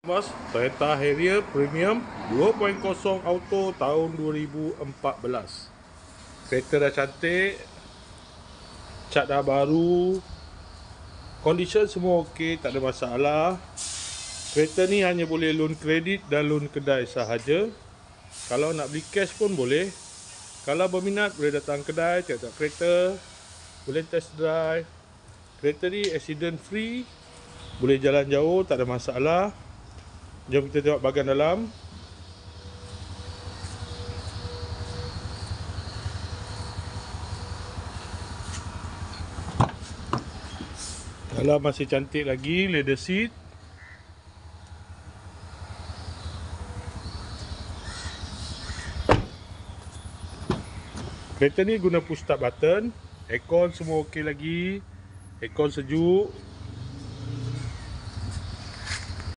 Mas, Toyota Harrier Premium 2.0 Auto tahun 2014. Kereta dah cantik, cat dah baru, condition semua okey, tak ada masalah. Kereta ni hanya boleh loan kredit dan loan kedai sahaja. Kalau nak beli cash pun boleh. Kalau berminat boleh datang kedai, tengok kereta, boleh test drive. Kereta ni accident free, boleh jalan jauh, tak ada masalah. Jom kita tengok bahagian dalam. Dalam masih cantik lagi, leather seat. Kereta ni guna push start button. Aircon semua okey lagi. Aircon sejuk.